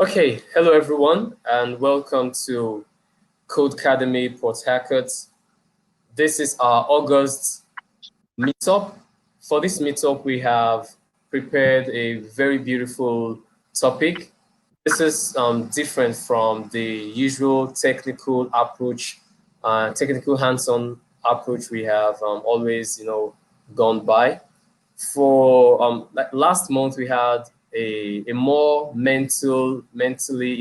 Okay, hello everyone, and welcome to Code Academy Port Harcourt. This is our August meetup. For this meetup, we have prepared a very beautiful topic. This is different from the usual technical approach, technical hands-on approach we have always, gone by. For like last month, we had a more mentally,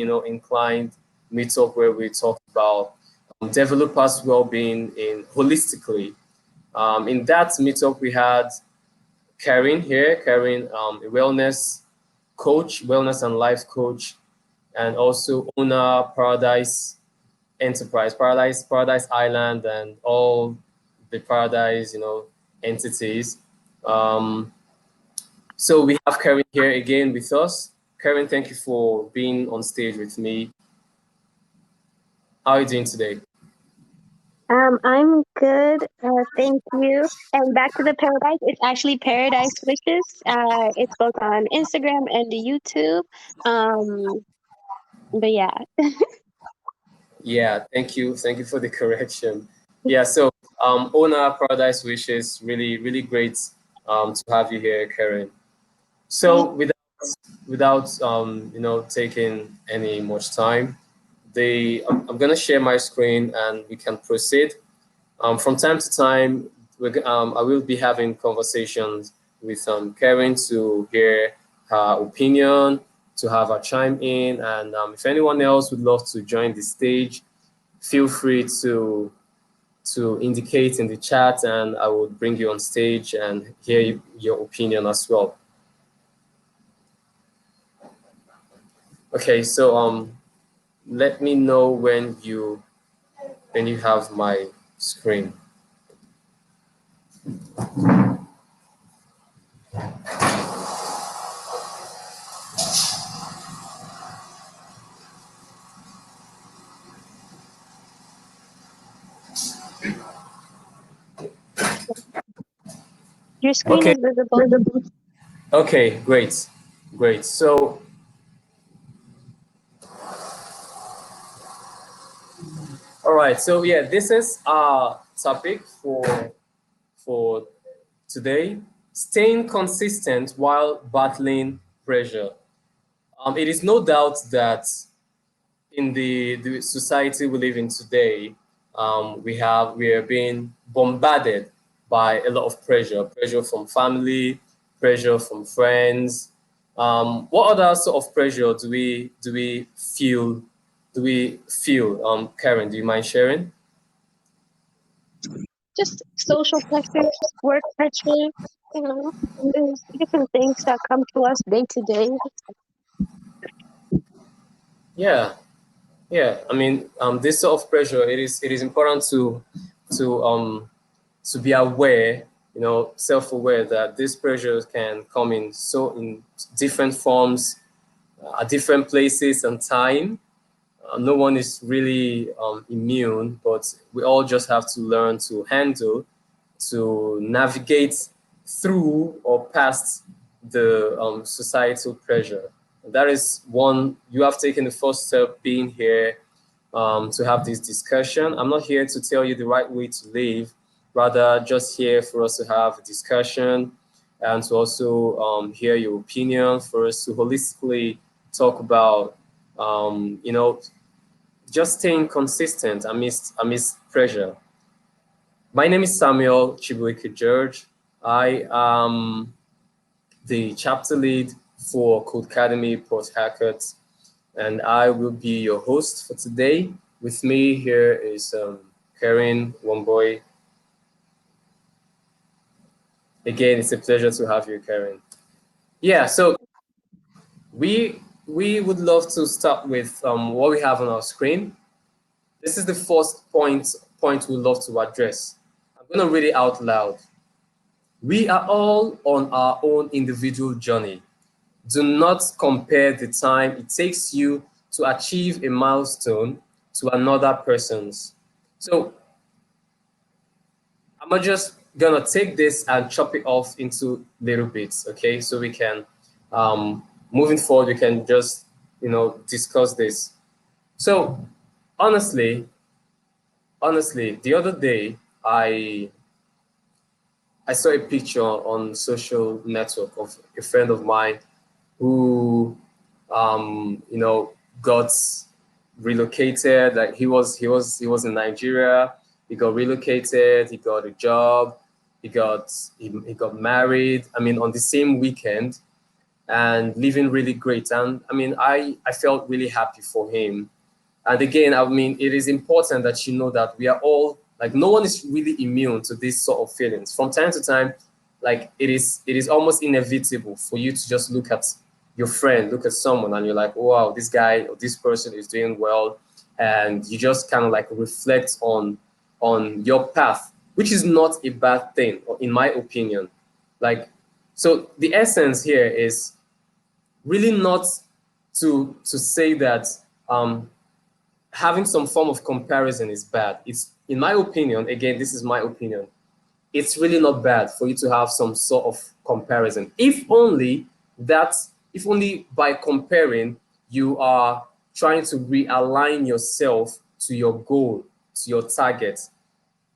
inclined meetup where we talked about developers' well-being in holistically. In that meetup, we had Caren here, Caren, a wellness coach, wellness and life coach, and also owner Paradise Enterprise, Paradise Island, and all the Paradise, entities. Um, so we have Caren here again with us. Caren, thank you for being on stage with me. How are you doing today? I'm good. Thank you. And back to the paradise. It's actually Paradise Wishes. It's both on Instagram and YouTube. Um, but yeah. Yeah, thank you. Thank you for the correction. Yeah, so owner Paradise Wishes, really, really great to have you here, Caren. So without taking any much time, I'm gonna share my screen and we can proceed. From time to time, I will be having conversations with Caren to hear her opinion, to have her chime in, and if anyone else would love to join the stage, feel free to indicate in the chat, and I will bring you on stage and hear your opinion as well. Okay, so let me know when you have my screen. Your screen Okay. is visible. Okay, great. Great. So all right, so yeah, this is our topic for today: staying consistent while battling pressure. It is no doubt that in the society we live in today, we are being bombarded by a lot of pressure from family, pressure from friends. What other sort of pressure do we feel? Caren, do you mind sharing? Just social pressures, work pressure, you know, there's different things that come to us day to day. Yeah, yeah. I mean, this sort of pressure, it is important to um to be aware, self-aware that these pressures can come in different forms, at different places and time. No one is really immune, but we all just have to learn to handle, to navigate through or past the societal pressure. That is one, you have taken the first step being here to have this discussion. I'm not here to tell you the right way to live, rather just here for us to have a discussion and to also hear your opinion, for us to holistically talk about, just staying consistent amidst pressure. My name is Samuel Chibuike George. I am the chapter lead for Code Academy Port Harcourt, and I will be your host for today. With me here is Caren, Wambui. Again, it's a pleasure to have you, Caren. Yeah, so we would love to start with what we have on our screen. This is the first point we love to address. I'm going to read it out loud. We are all on our own individual journey. Do not compare the time it takes you to achieve a milestone to another person's. So I'm just gonna take this and chop it off into little bits, okay? So we can, moving forward, we can just discuss this. So honestly, the other day I saw a picture on social network of a friend of mine who got relocated. Like he was in Nigeria. He got relocated. He got a job. He got married. I mean, on the same weekend, and living really great. And I mean, I felt really happy for him. And again, I mean, it is important that you know that we are all like, no one is really immune to these sort of feelings. From time to time, like it is almost inevitable for you to just look at your friend, look at someone, and you're like, wow, this guy or this person is doing well, and you just kind of like reflect on your path, which is not a bad thing, in my opinion. Like, so the essence here is really not to say that having some form of comparison is bad. It's, in my opinion, again, this is my opinion, it's really not bad for you to have some sort of comparison. If only by comparing, you are trying to realign yourself to your goal, to your target.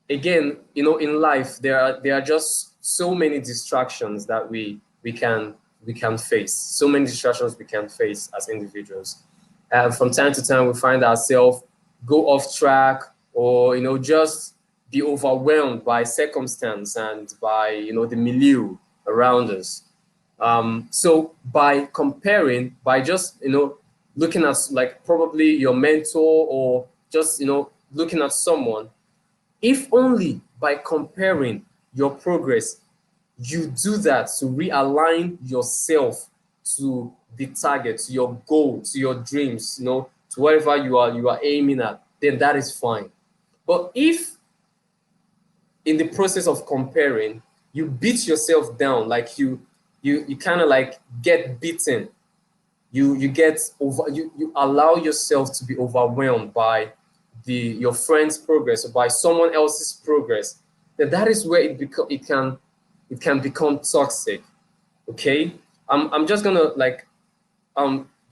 Again, in life, there are just so many distractions that we can face. So many distractions we can face as individuals. And from time to time, we find ourselves go off track, or just be overwhelmed by circumstance and by the milieu around us. So by comparing, by just looking at like probably your mentor, or just looking at someone, if only by comparing your progress, you do that to realign yourself to the target, to your goal, to your dreams, to whatever you are aiming at, then that is fine. But if in the process of comparing, you beat yourself down, like you kind of like get beaten, you get over, you allow yourself to be overwhelmed by your friend's progress, or by someone else's progress, then that is where it can become toxic. Okay, I'm just gonna like,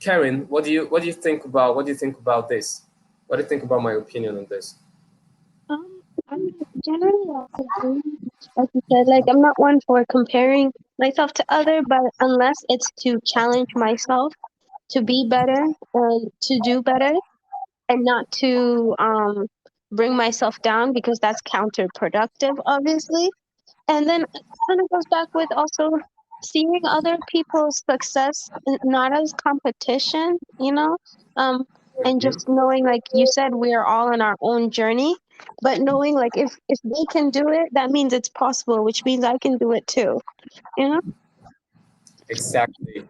Caren, what do you think about this? What do you think about my opinion on this? I mean, generally, I agree. Like you said, like I'm not one for comparing myself to other, but unless it's to challenge myself to be better and to do better, and not to bring myself down, because that's counterproductive, obviously. And then it kind of goes back with also seeing other people's success not as competition, um, and Mhm. just knowing, like you said, we're all on our own journey, but knowing like if they can do it, that means it's possible, which means I can do it too, you know? Exactly,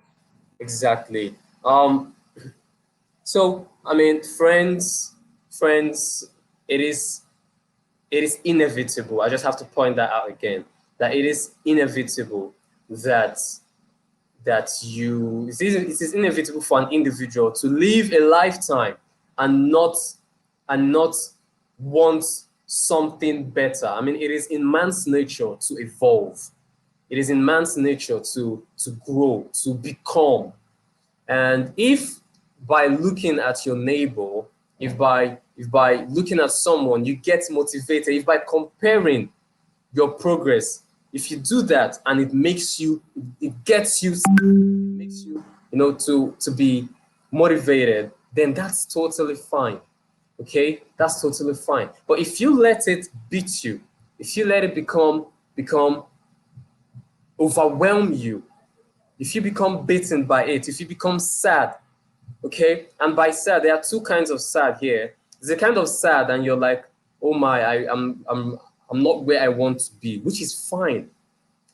exactly. So I mean, friends, it is it is inevitable. I just have to point that out again, that it is inevitable that it is inevitable for an individual to live a lifetime and not want something better. I mean, it is in man's nature to evolve. It is in man's nature to grow, to become. And if by looking at your neighbor, if by looking at someone you get motivated, if by comparing your progress, if you do that and it gets you, to be motivated, then that's totally fine. Okay, that's totally fine. But if you let it beat you, if you let it become overwhelm you, if you become beaten by it, if you become sad, okay, and by sad, there are two kinds of sad here. There's a kind of sad and you're like, oh my, I'm not where I want to be, which is fine.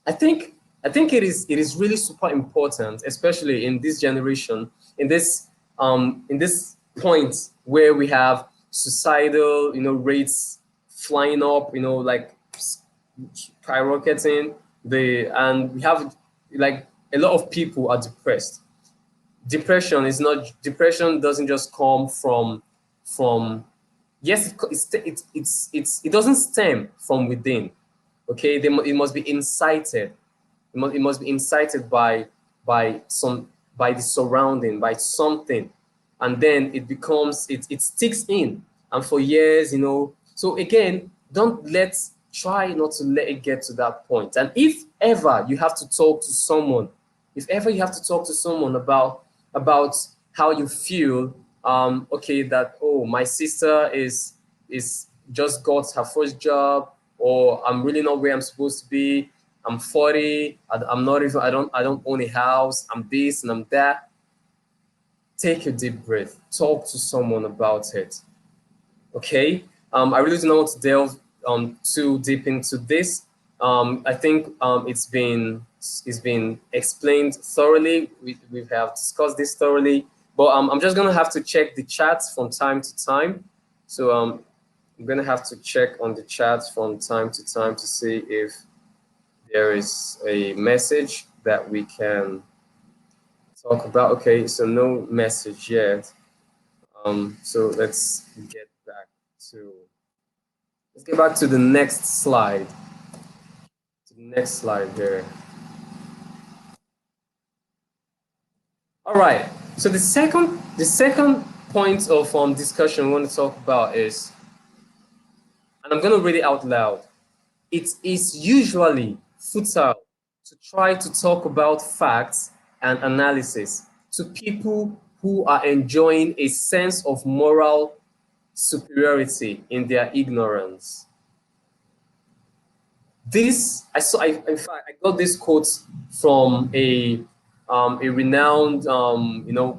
I think it is really super important, especially in this generation, in this point where we have societal rates flying up, like skyrocketing, and we have like a lot of people are depressed. Depression doesn't just come from yes, it doesn't stem from within. Okay, it must be incited. It must be incited by the surrounding, by something. and then it becomes it sticks in, and for years, So again, try not to let it get to that point. And if ever you have to talk to someone, about how you feel, okay, that, oh, my sister is just got her first job, or I'm really not where I'm supposed to be. I'm 40. I'm not even. I don't own a house. I'm this and I'm that. Take a deep breath. Talk to someone about it. Okay. I really do not want to delve too deep into this. I think it's been explained thoroughly. We have discussed this thoroughly, but I'm just gonna have to check the chats from time to time. So I'm gonna have to check on the chats from time to time to see if there is a message that we can talk about. Okay, so no message yet. So to let's get back to the next slide. To the next slide there. All right. So the second point of discussion we want to talk about is, and I'm going to read it out loud. It is usually futile to try to talk about facts and analysis to people who are enjoying a sense of moral superiority in their ignorance. In fact, I got this quote from a renowned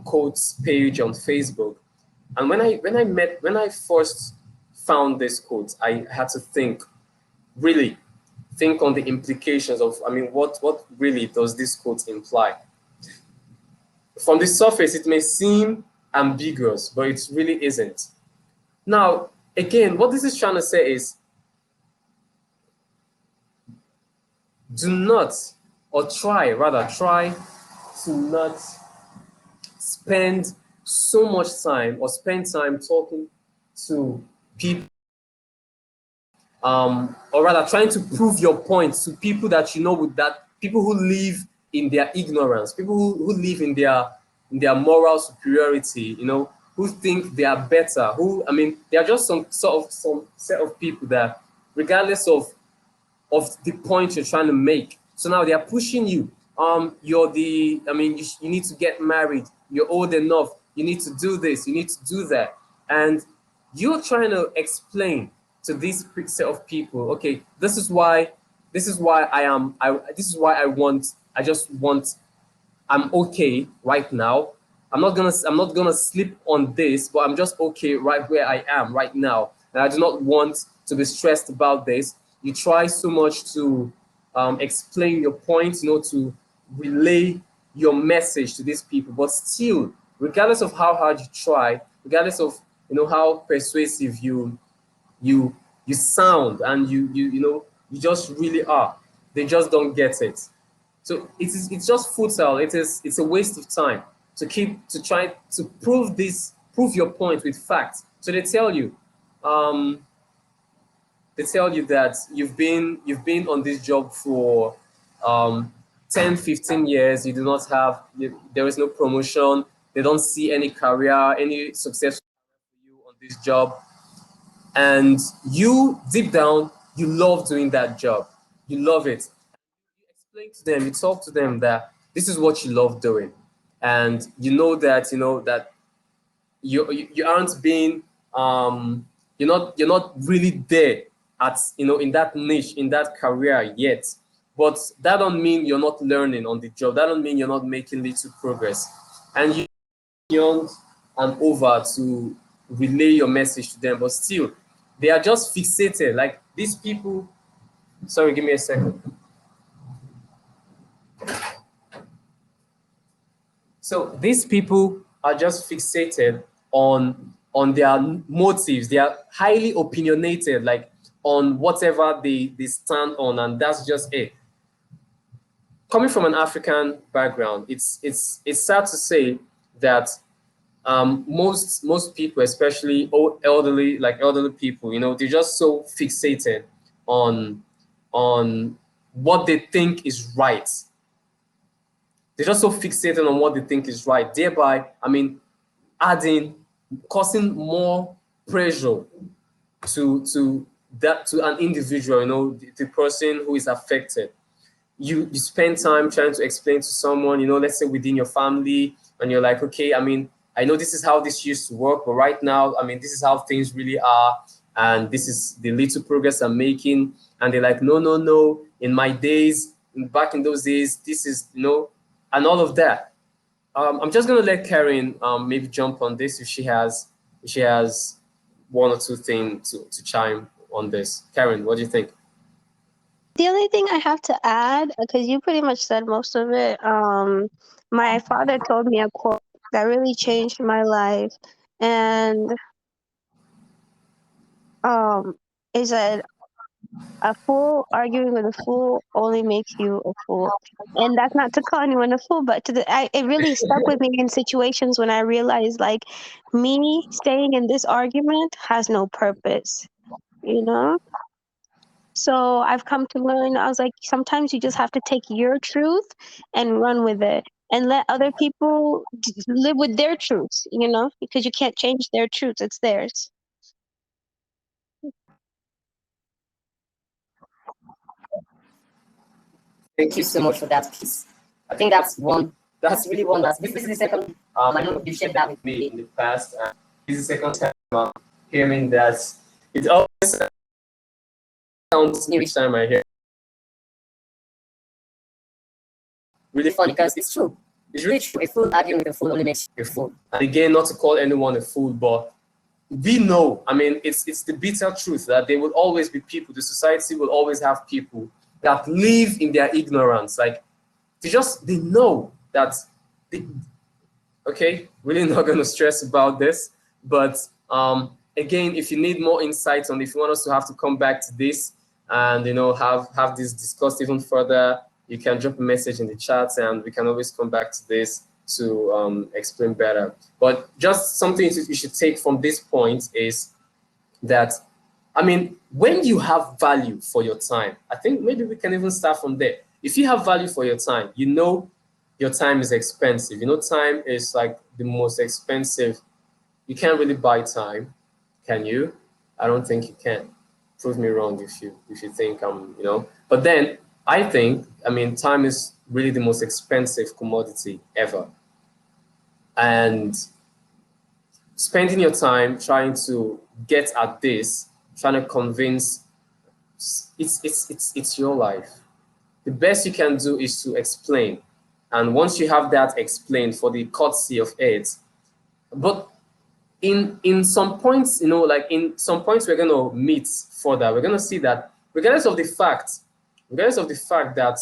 quotes page on Facebook. And when I first found this quote, I had to really think on the implications of, what really does this quote imply? From the surface, it may seem ambiguous, but it really isn't. Now, again, what this is trying to say is, do not, or try to not spend so much time, or spend time talking to people, or rather trying to prove your point to people that with that people who live in their ignorance, people who live in their moral superiority, who think they are better, they are just some set of people that, regardless of the point you're trying to make. So now they are pushing you. You need to get married. You're old enough. You need to do this. You need to do that. And you're trying to explain to this set of people, okay, this is why I just want, I'm okay right now. I'm not gonna sleep on this, but I'm just okay right where I am right now. And I do not want to be stressed about this. You try so much to explain your point, to relay your message to these people, but still, regardless of how hard you try, regardless of how persuasive you you sound, and you just really are, they just don't get it. So it's just futile. It's a waste of time to try to prove your point with facts. So um, they tell you that you've been on this job for um, 10, 15 years. There is no promotion. They don't see any career, any success for you on this job. And you, deep down, you love doing that job. You love it. You explain to them, you talk to them that this is what you love doing. And that you aren't being you're not really there at in that niche, in that career yet. But that don't mean you're not learning on the job. That don't mean you're not making little progress. And you beyond and over to relay your message to them, but still they are just fixated. Like these people, sorry, give me a second. So these people are just fixated on their motives. They are highly opinionated, like on whatever they stand on, and that's just it. Coming from an African background, it's sad to say that most people, especially elderly people, they're just so fixated on on what they think is right. They're just so fixated on what they think is right. Thereby, adding, causing more pressure to an individual, the person who is affected. You spend time trying to explain to someone, let's say within your family, and you're like, okay, I mean, I know this is how this used to work, but right now, I mean, this is how things really are, and this is the little progress I'm making. And they're like, no, no, no, in my days, back in those days, this is, and all of that. I'm just gonna let Caren maybe jump on this if she has one or two things to chime on this. Caren, what do you think? The only thing I have to add, because you pretty much said most of it, my father told me a quote that really changed my life, and he said, "A fool arguing with a fool only makes you a fool." And that's not to call anyone a fool, but it really stuck with me in situations when I realized, like, me staying in this argument has no purpose, you know? So I've come to learn, I was like, sometimes you just have to take your truth and run with it and let other people live with their truths, because you can't change their truths, it's theirs. Thank you so much for that piece. I think that's one. That's really one. This is the second. I know you shared that with me in the past, and this is the second time hearing that. It always sounds new each time I hear. Really funny because it's true. It's really true. A fool arguing with a fool only makes you a fool. And again, not to call anyone a fool, but we know. I mean, it's the bitter truth that there will always be people. The society will always have people that live in their ignorance. Like they know that. Okay, really not going to stress about this, but again, if you need more insights on, if you want us to have to come back to this and have this discussed even further, you can drop a message in the chat, and we can always come back to this to explain better. But just something you should take from this point is that, I mean, when you have value for your time, I think maybe we can even start from there. If you have value for your time, your time is expensive. Time is like the most expensive. You can't really buy time, can you? I don't think you can. Prove me wrong if you think But then I think, I mean, time is really the most expensive commodity ever. And spending your time trying to get at this, trying to convince, it's your life. The best you can do is to explain. And once you have that explained for the courtesy of it, but in some points, like in some points we're going to meet further, we're going to see that regardless of the fact that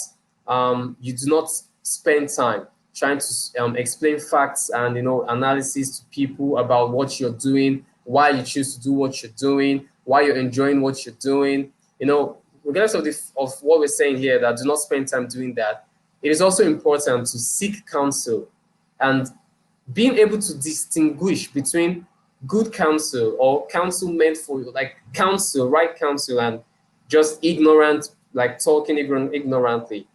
you do not spend time trying to explain facts and analysis to people about what you're doing, why you choose to do what you're doing, why you're enjoying what you're doing, regardless of what we're saying here, that do not spend time doing that, it is also important to seek counsel and being able to distinguish between good counsel or counsel meant for you, like counsel, right counsel, and just ignorant, like talking ignorantly.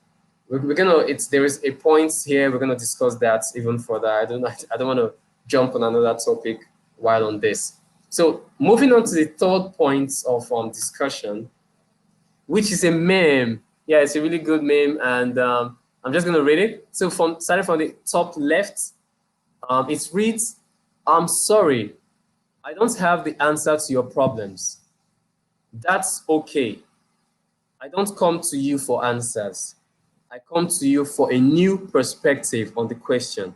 There is a point here, we're gonna discuss that even further. I don't want to jump on another topic while on this. So moving on to the third point of discussion, which is a meme. Yeah, it's a really good meme, and I'm just gonna read it. So starting from the top left, it reads, "I'm sorry, I don't have the answer to your problems. That's okay. I don't come to you for answers. I come to you for a new perspective on the question."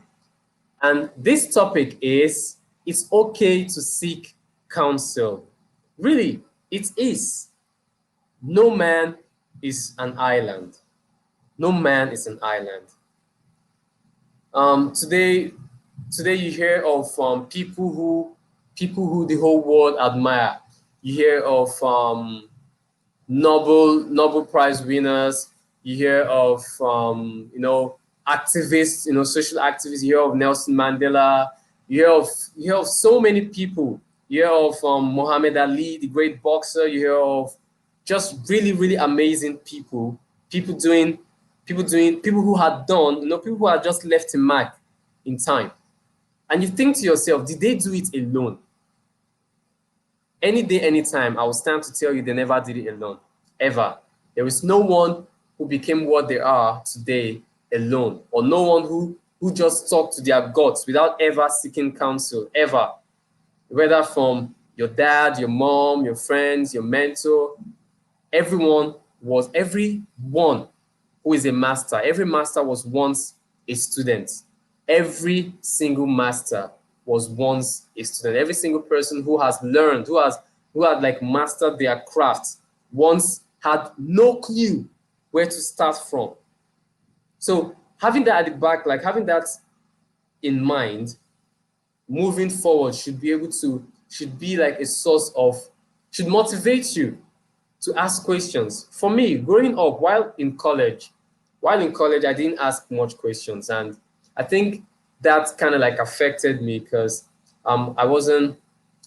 And this topic is, it's okay to seek counsel. Really, it is. No man is an island. No man is an island. Today you hear of people who the whole world admire. You hear of Nobel Prize winners. You hear of activists, social activists. You hear of Nelson Mandela. You hear of so many people. You hear of Muhammad Ali, the great boxer. You hear of just really, really amazing people. People who had done, people who had just left a mark in time. And you think to yourself, did they do it alone? Any day, anytime, I will stand to tell you they never did it alone. Ever. There is no one who became what they are today alone, or no one who just talked to their gods without ever seeking counsel, ever. Whether from your dad, your mom, your friends, your mentor, everyone who is a master, every master was once a student. Every single master was once a student. Every single person who has learned, who had like mastered their craft, once had no clue where to start from. So having that at the back, like having that in mind, moving forward should be like a source of, should motivate you to ask questions. For me, growing up while in college, I didn't ask much questions, and I think that kind of like affected me because I wasn't.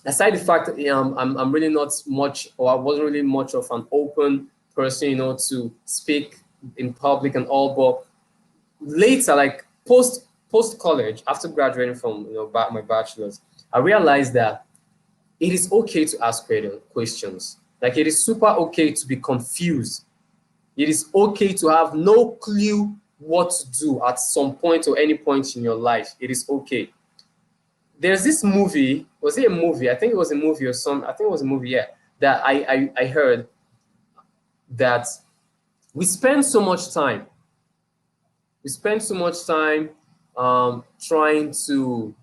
Aside the fact that I'm really not much, or I wasn't really much of an open person, to speak in public and all. But later, like post college, after graduating from my bachelor's, I realized that it is okay to ask questions. Like it is super okay to be confused. It is okay to have no clue what to do at some point or any point in your life. It is okay. There's this movie, was it a movie? I think it was a movie or some, I think it was a movie, yeah, that I heard that we spend so much time, we spend so much time trying to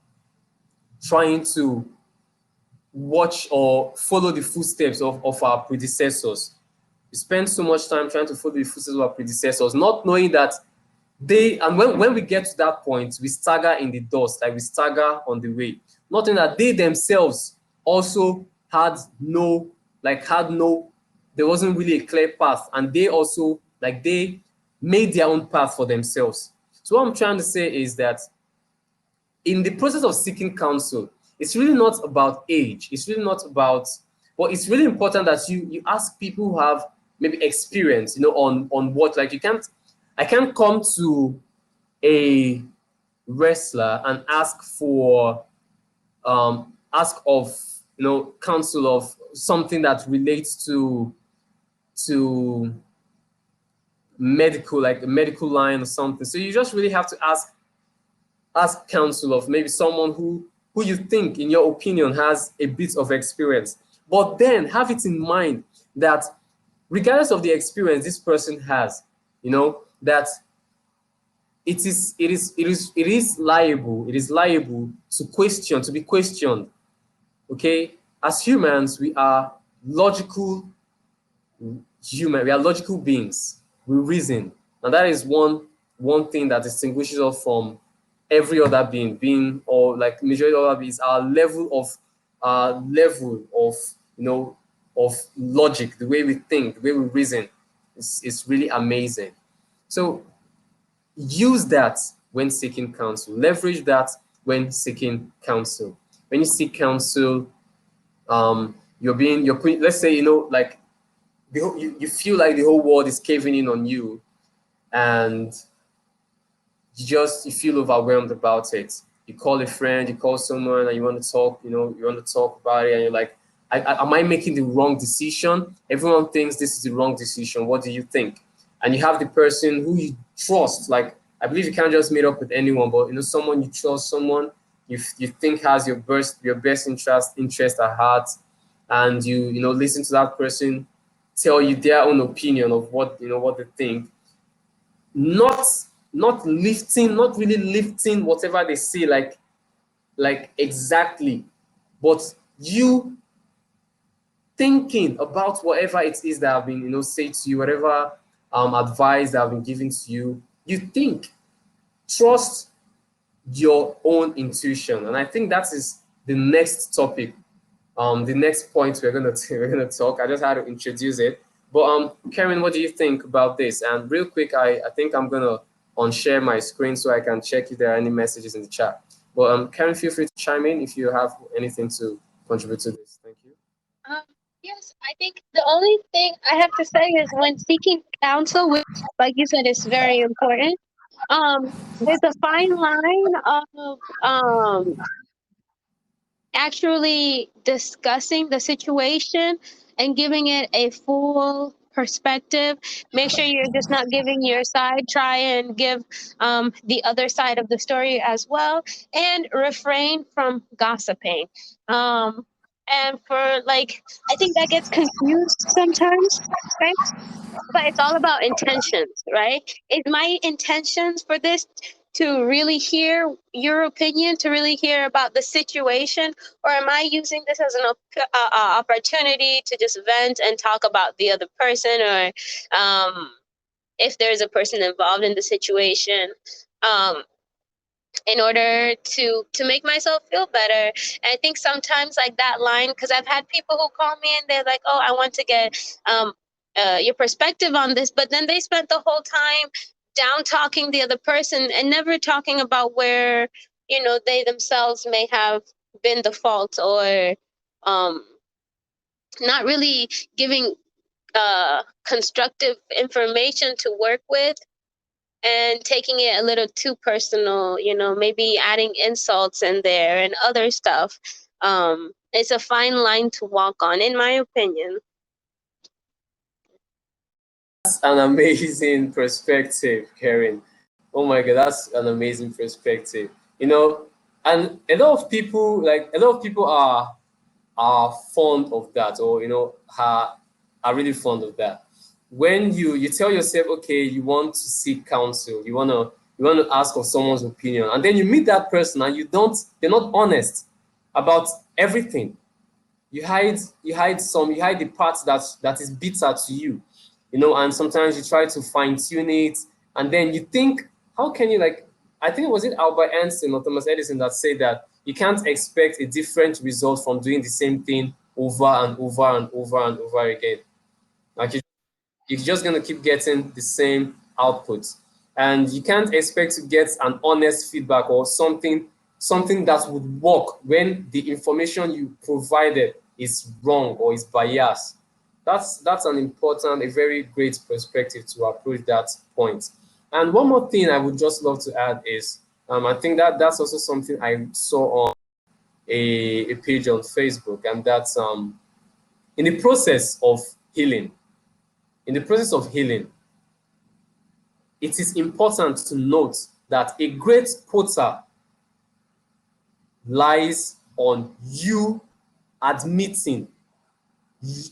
watch or follow the footsteps of our predecessors. We spend so much time trying to follow the footsteps of our predecessors, not knowing that and when we get to that point, we stagger in the dust, like we stagger on the way. Not knowing that they themselves also there wasn't really a clear path, and they also, like, they made their own path for themselves. So what I'm trying to say is that in the process of seeking counsel, it's really not about age. It's really not about, but it's really important that you ask people who have maybe experience, on what, like I can't come to a wrestler and ask of, counsel of something that relates to medical, like a medical line or something. So you just really have to ask counsel of maybe someone who you think, in your opinion, has a bit of experience. But then have it in mind that regardless of the experience this person has, that it is liable to be questioned. Okay, as humans, we are logical beings. We reason, and that is one thing that distinguishes us from every other being, or like majority of other beings. Our level of of logic, the way we think, the way we reason, is really amazing. So use that when seeking counsel. Leverage that when seeking counsel. When you seek counsel, you're putting, let's say, like you feel like the whole world is caving in on you, and you feel overwhelmed about it. You call a friend, you call someone, and you want to talk. You want to talk about it, and you're like, am I making the wrong decision? Everyone thinks this is the wrong decision. What do you think? And you have the person who you trust. Like, I believe you can't just meet up with anyone, but someone you trust, someone you think has your best interest at heart, and you listen to that person tell you their own opinion of what they think, not not really lifting whatever they say, like exactly, but you thinking about whatever it is that have been said to you, whatever advice that have been given to you. You think, trust your own intuition. And I think that is the next topic, the next point we're gonna talk. I just had to introduce it. But Caren, what do you think about this? And real quick, I think I'm gonna unshare my screen so I can check if there are any messages in the chat. But Caren, feel free to chime in if you have anything to contribute to this. Thank you. Um, yes, I think the only thing I have to say is when seeking counsel, which, like you said, is very important. There's a fine line of actually discussing the situation and giving it a full perspective. Make sure you're just not giving your side. Try and give the other side of the story as well, and refrain from gossiping. And for like, I think that gets confused sometimes, right? But it's all about intentions, right? Is my intentions for this to really hear your opinion, to really hear about the situation, or am I using this as an opportunity to just vent and talk about the other person, or if there's a person involved in the situation? Um, in order to make myself feel better. And I think sometimes like that line, because I've had people who call me and they're like, oh, I want to get your perspective on this, but then they spent the whole time down talking the other person and never talking about where, you know, they themselves may have been the fault, or not really giving constructive information to work with, and taking it a little too personal, you know, maybe adding insults in there and other stuff. It's a fine line to walk on, in my opinion. That's an amazing perspective, Karen. Oh my God, that's an amazing perspective. You know, and a lot of people are fond of that, or you know, are really fond of that. When you tell yourself, okay, you want to seek counsel, you want to ask for someone's opinion, and then you meet that person and they're not honest about everything. You hide the part that is bitter to you, you know, and sometimes you try to fine tune it, and then you think, how can you, like, I think, was it Albert Einstein or Thomas Edison that said that you can't expect a different result from doing the same thing over and over and over and over again. Like you're just going to keep getting the same output, and you can't expect to get an honest feedback or something that would work when the information you provided is wrong or is biased. That's an important, a very great perspective to approach that point. And one more thing I would just love to add is, I think that's also something I saw on a page on Facebook, and that's in the process of healing. In the process of healing, it is important to note that a great quota lies on you admitting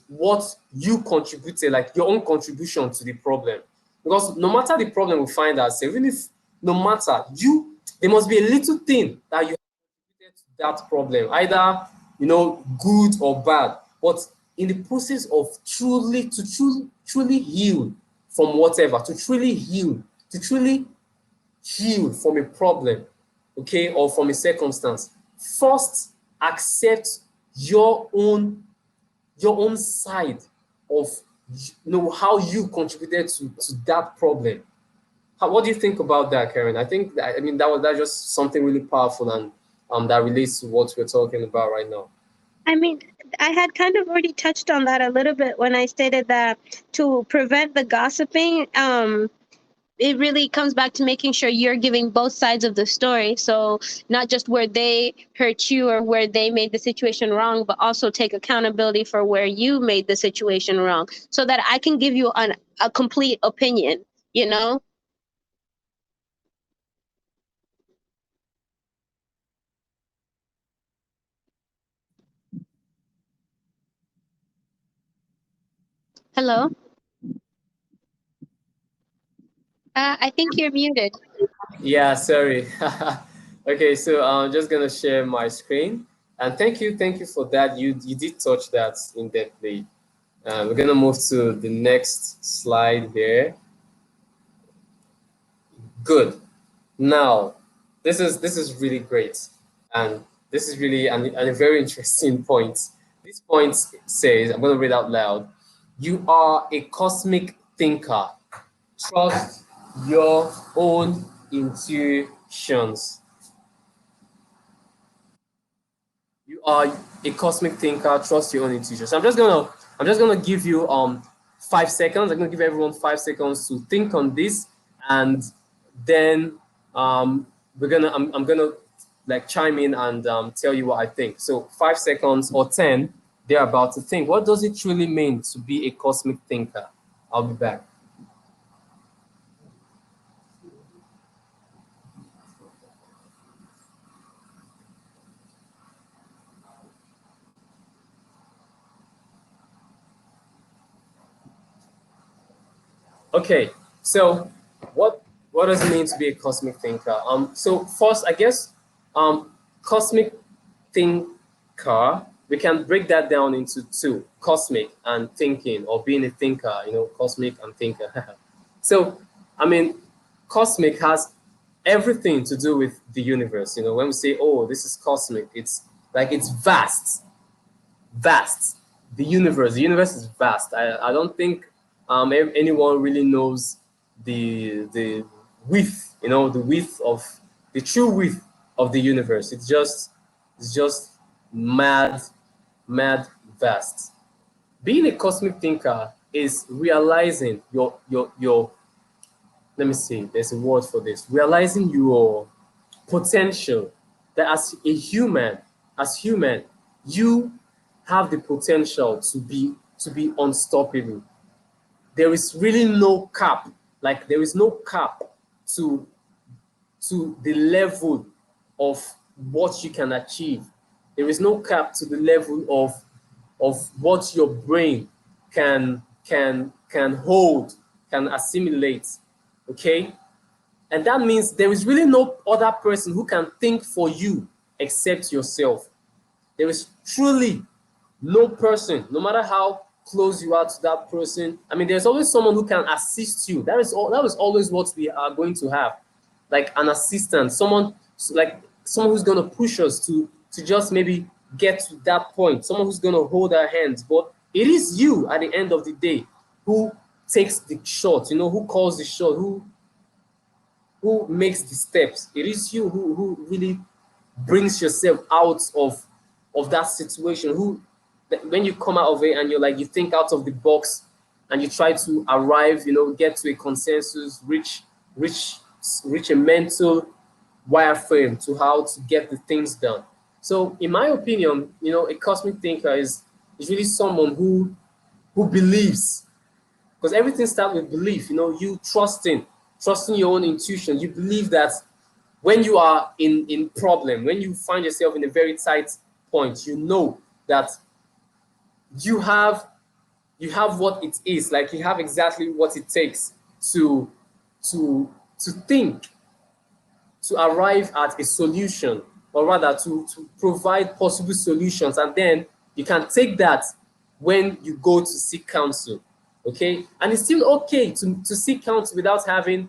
what you contributed, like your own contribution to the problem. Because no matter the problem we find ourselves, even if no matter you, there must be a little thing that you contributed to that problem, either, you know, good or bad. But in the process of truly heal from whatever, to truly heal from a problem, okay, or from a circumstance, first accept your own side of, you know, how you contributed to that problem. What do you think about that, Caren? I think that, I mean, that's just something really powerful, and that relates to what we're talking about right now. I mean, I had kind of already touched on that a little bit when I stated that to prevent the gossiping, it really comes back to making sure you're giving both sides of the story. So not just where they hurt you or where they made the situation wrong, but also take accountability for where you made the situation wrong, so that I can give you a complete opinion, you know? Hello? I think you're muted. Yeah, sorry. Okay, so I'm just gonna share my screen, and thank you for that. You did touch that in depthly. We're gonna move to the next slide there. Good. Now, this is really great, and this is really a very interesting point. This point says, I'm going to read out loud: you are a cosmic thinker. Trust your own intuitions. You are a cosmic thinker. Trust your own intuitions. I'm just gonna give you 5 seconds. I'm gonna give everyone 5 seconds to think on this, and then I'm gonna like chime in and tell you what I think. So 5 seconds or 10, they're about to think. What does it truly mean to be a cosmic thinker? I'll be back. Okay, so what does it mean to be a cosmic thinker? So first, I guess, cosmic thinker, we can break that down into two: cosmic and thinking, or being a thinker. You know, cosmic and thinker. So, I mean, cosmic has everything to do with the universe. You know, when we say, "Oh, this is cosmic," it's like it's vast, vast. The universe is vast. I don't think anyone really knows the width, you know, the width of the true width of the universe. It's just mad, mad vast. Being a cosmic thinker is realizing your let me see, there's a word for this. Realizing your potential, that as human, you have the potential to be unstoppable. There is really no cap. Like there is no cap to the level of what you can achieve. There is no cap to the level of what your brain can hold, can assimilate. Okay? And that means there is really no other person who can think for you except yourself. There is truly no person, no matter how close you are to that person. I mean, there's always someone who can assist you. That is always what we are going to have. Like an assistant, someone who's gonna push us to just maybe get to that point, someone who's gonna hold our hands. But it is you at the end of the day who takes the shot, you know, who calls the shot, who makes the steps. It is you who really brings yourself out of that situation. Who, when you come out of it and you're like, you think out of the box and you try to arrive, you know, get to a consensus, reach a mental wireframe to how to get the things done. So in my opinion, you know, a cosmic thinker is really someone who believes, because everything starts with belief. You know, you trusting your own intuition. You believe that when you are in problem, when you find yourself in a very tight point, you know that you have what it is. Like you have exactly what it takes to think, to arrive at a solution, or rather to provide possible solutions, and then you can take that when you go to seek counsel. Okay, and it's still okay to seek counsel without having,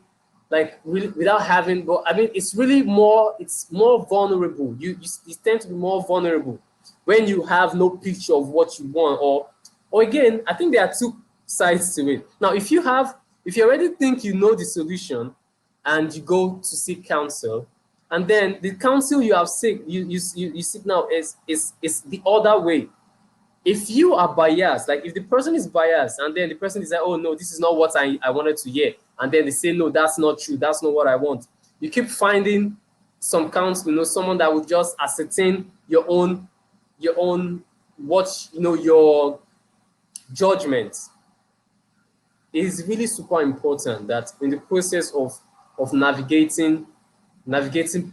but I mean, it's more vulnerable. You tend to be more vulnerable when you have no picture of what you want, or again, I think there are two sides to it. Now, if you already think you know the solution and you go to seek counsel, and then the counsel you have you seek now is the other way. If you are biased, like if the person is biased and then the person is like, oh no, this is not what I wanted to hear, and then they say, no, that's not true, that's not what I want. You keep finding some counsel, you know, someone that will just ascertain your own what, you know, your judgment. It is really super important that in the process of navigating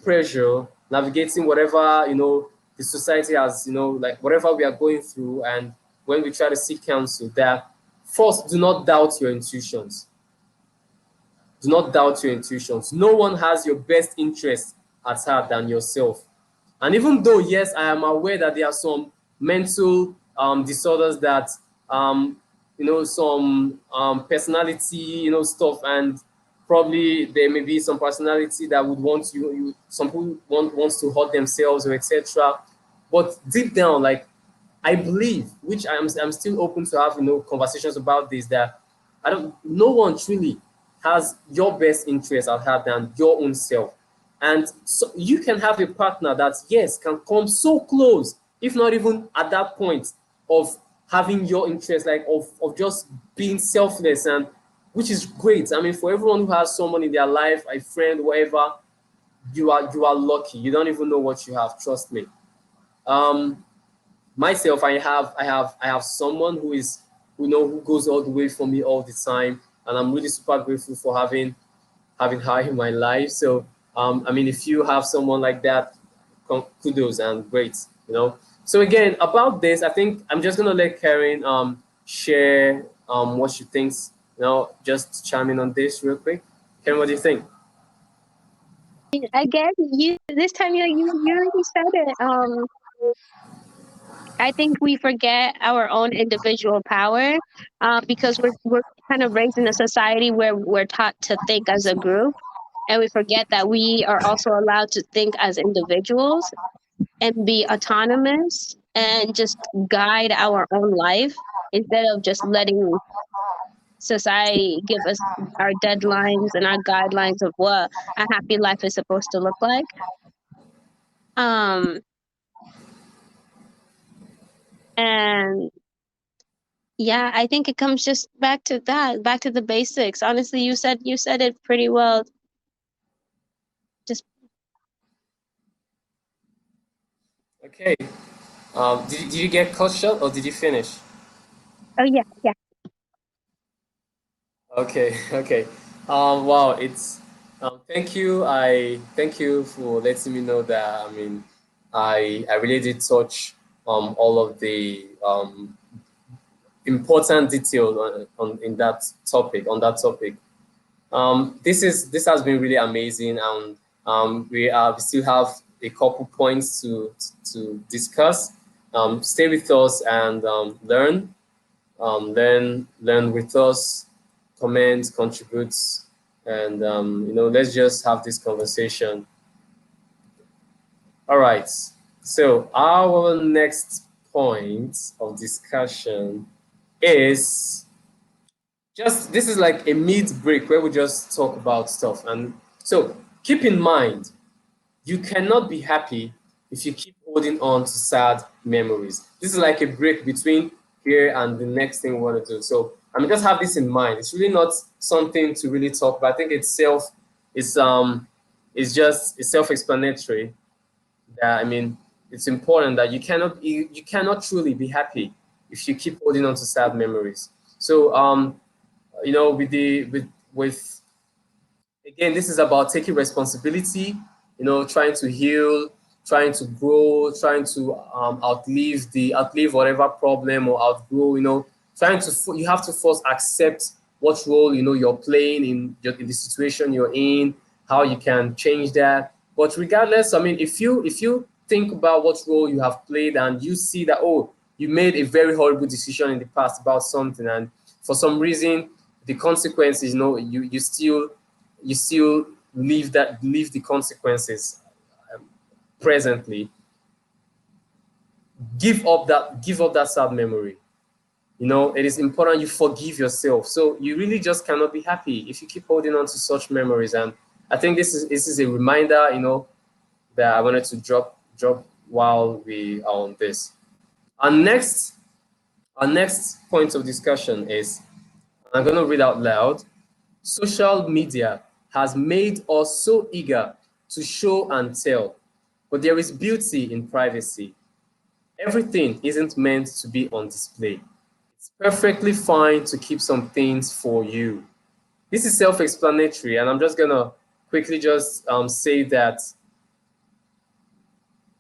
pressure, navigating whatever, you know, the society has, you know, like whatever we are going through, and when we try to seek counsel, that first, do not doubt your intuitions. Do not doubt your intuitions. No one has your best interest at heart than yourself. And even though, yes, I am aware that there are some mental disorders that, you know, some personality, you know, stuff, and probably there may be some personality that would want some who wants to hurt themselves or etc. But deep down, like, I believe, which I'm still open to have, you know, conversations about this, that no one truly has your best interest at heart than your own self. And so you can have a partner that, yes, can come so close, if not even at that point of having your interest, like of just being selfless and which is great. I mean, for everyone who has someone in their life, a friend, whatever, you are lucky. You don't even know what you have. Trust me. Myself, I have someone who goes all the way for me all the time, and I'm really super grateful for having her in my life. So I mean, if you have someone like that, kudos and great. So again, about this, I think I'm just gonna let Caren share what she thinks. Just chime in on this real quick. Karen, what do you think? Again, you this time you already said it. I think we forget our own individual power, because we're kind of raised in a society where we're taught to think as a group, and we forget that we are also allowed to think as individuals and be autonomous and just guide our own life instead of just letting society give us our deadlines and our guidelines of what a happy life is supposed to look like. Um, and yeah, I think it comes just back to that, back to the basics. Honestly, you said it pretty well. Just Okay. Did you get cut short or did you finish? oh yeah, yeah. Okay, okay. Wow, it's thank you. I thank you for letting me know that. I mean, I really did touch all of the important details on that topic. This has been really amazing, and we still have a couple points to discuss. Stay with us and learn with us, comment, contribute, and let's just have this conversation. All right. So our next point of discussion is just this is like a mid break where we just talk about stuff. And so keep in mind, you cannot be happy if you keep holding on to sad memories. This is like a break between here and the next thing we want to do. So I mean, just have this in mind. It's really not something to really talk about. I think it's self-explanatory. That I mean, it's important that you cannot truly be happy if you keep holding on to sad memories. So with again, this is about taking responsibility, trying to heal, trying to grow, trying to outlive whatever problem or outgrow, you have to first accept what role, you're playing in the situation you're in, how you can change that. But regardless, I mean, if you think about what role you have played and you see that, oh, you made a very horrible decision in the past about something, and for some reason the consequences, you still leave the consequences presently. Give up that sad memory. It is important you forgive yourself. So you really just cannot be happy if you keep holding on to such memories. And I think this is a reminder, that I wanted to drop while we are on this. Our next point of discussion is, I'm going to read out loud. Social media has made us so eager to show and tell, but there is beauty in privacy. Everything isn't meant to be on display. It's perfectly fine to keep some things for you. This is self-explanatory, and I'm just gonna quickly just say that